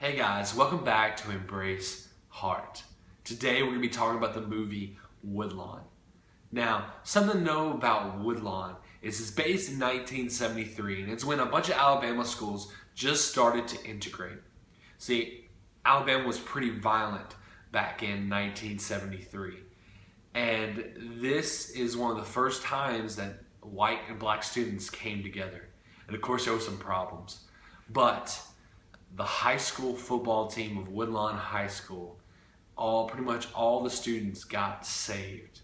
Hey guys, welcome back to Embrace Heart. Today we're going to be talking about the movie Woodlawn. Now, something to know about Woodlawn is it's based in 1973 and it's when a bunch of Alabama schools just started to integrate. See, Alabama was pretty violent back in 1973 and this is one of the first times that white and black students came together. And of course there were some problems, but the high school football team of Woodlawn High School, pretty much all the students got saved.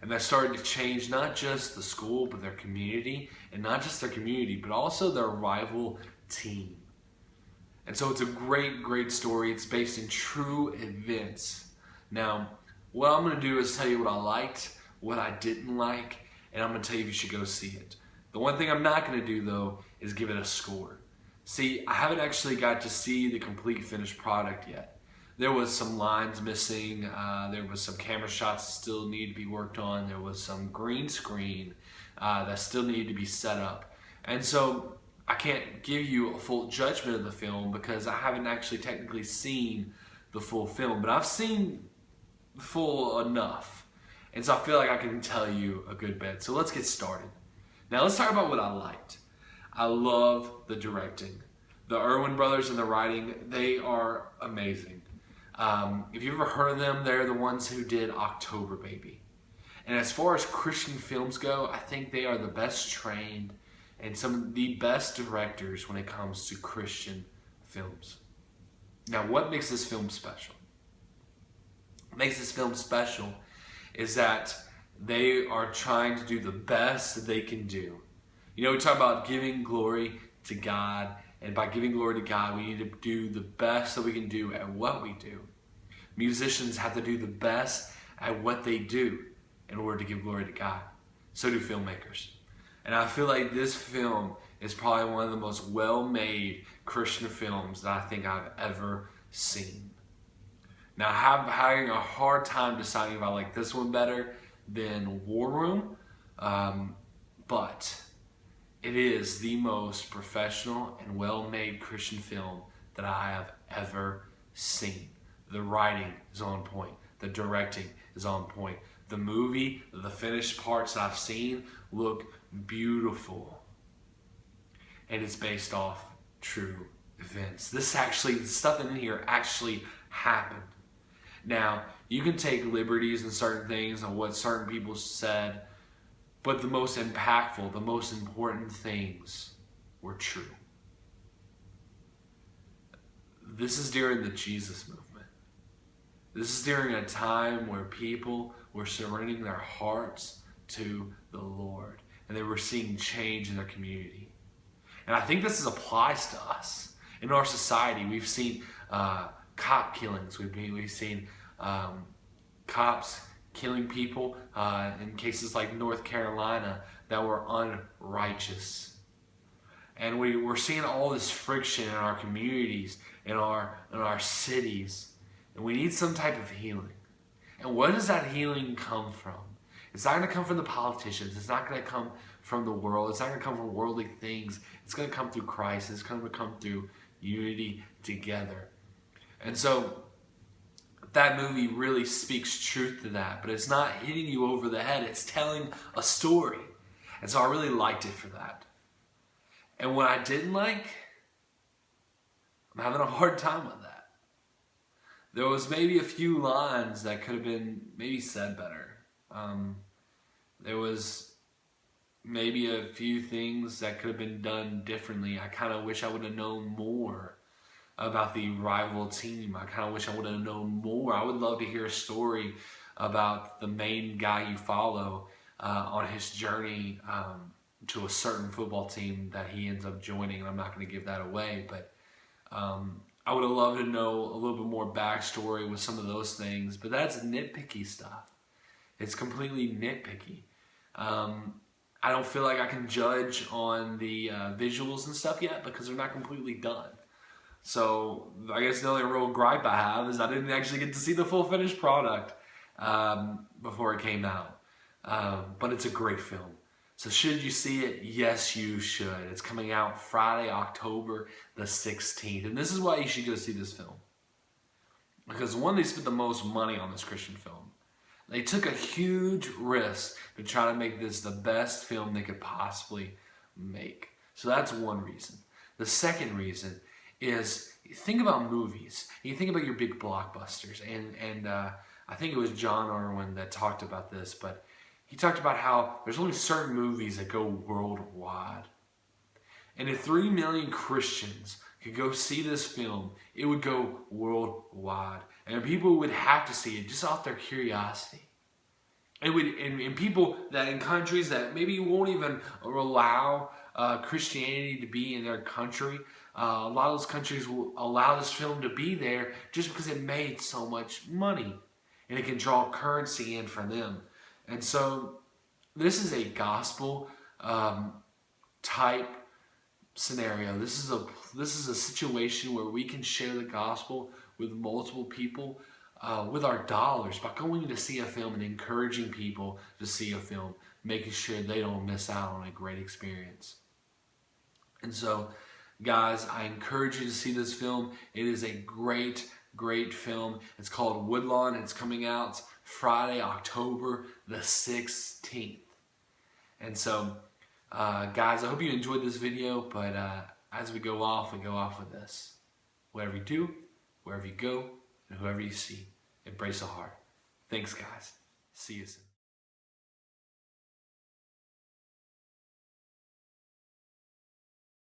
And that started to change not just the school, but their community, and not just their community, but also their rival team. And so it's a great, great story. It's based in true events. Now, what I'm going to do is tell you what I liked, what I didn't like, and I'm going to tell you if you should go see it. The one thing I'm not going to do, though, is give it a score. See, I haven't actually got to see the complete finished product yet. There was some lines missing, there was some camera shots that still need to be worked on, there was some green screen that still needed to be set up. And so I can't give you a full judgment of the film because I haven't actually technically seen the full film, but I've seen full enough. And so I feel like I can tell you a good bit. So let's get started. Now let's talk about what I liked. I love the directing. The Irwin brothers and the writing, they are amazing. If you've ever heard of them, they're the ones who did October Baby. And as far as Christian films go, I think they are the best trained and some of the best directors when it comes to Christian films. Now, what makes this film special? What makes this film special is that they are trying to do the best that they can do. You know, we talk about giving glory to God, and by giving glory to God, we need to do the best that we can do at what we do. Musicians have to do the best at what they do in order to give glory to God. So do filmmakers. And I feel like this film is probably one of the most well-made Christian films that I think I've ever seen. Now, I'm having a hard time deciding if I like this one better than War Room, but it is the most professional and well-made Christian film that I have ever seen. The writing is on point. The directing is on point. The movie, the finished parts that I've seen look beautiful. And it's based off true events. The stuff in here actually happened. Now, you can take liberties in certain things and what certain people said, but the most impactful, the most important things were true. This is during the Jesus movement. This is during a time where people were surrendering their hearts to the Lord. And they were seeing change in their community. And I think this applies to us. In our society, we've seen cop killings. We've seen cops killing people in cases like North Carolina that were unrighteous. And we're seeing all this friction in our communities, in our cities. And we need some type of healing. And where does that healing come from? It's not going to come from the politicians. It's not going to come from the world. It's not going to come from worldly things. It's going to come through Christ. It's going to come through unity together. And so that movie really speaks truth to that, but it's not hitting you over the head. It's telling a story. And so I really liked it for that. And what I didn't like, I'm having a hard time with that. There was maybe a few lines that could have been maybe said better. There was maybe a few things that could have been done differently. I kind of wish I would have known more about the rival team. I kind of wish I would have known more. I would love to hear a story about the main guy you follow on his journey to a certain football team that he ends up joining. And I'm not going to give that away, but I would have loved to know a little bit more backstory with some of those things. But that's nitpicky stuff. It's completely nitpicky. I don't feel like I can judge on the visuals and stuff yet because they're not completely done. So I guess the only real gripe I have is I didn't actually get to see the full finished product before it came out. But it's a great film. So should you see it? Yes, you should. It's coming out Friday, October the 16th. And this is why you should go see this film. Because one, they spent the most money on this Christian film. They took a huge risk to try to make this the best film they could possibly make. So that's one reason. The second reason is, think about movies. You think about your big blockbusters. And I think it was John Irwin that talked about this, but he talked about how there's only certain movies that go worldwide. And if 3 million Christians could go see this film, it would go worldwide. And people would have to see it just off their curiosity. And people that in countries that maybe won't even allow Christianity to be in their country, a lot of those countries will allow this film to be there just because it made so much money. And it can draw currency in for them. And so this is a gospel type scenario. This is a situation where we can share the gospel with multiple people with our dollars by going to see a film and encouraging people to see a film, making sure they don't miss out on a great experience. And so, guys, I encourage you to see this film. It is a great film. It's called Woodlawn. It's coming out Friday, October the 16th. And so, guys, I hope you enjoyed this video, but as we go off with this. Whatever you do, wherever you go, and whoever you see, embrace the heart. Thanks, guys. See you soon.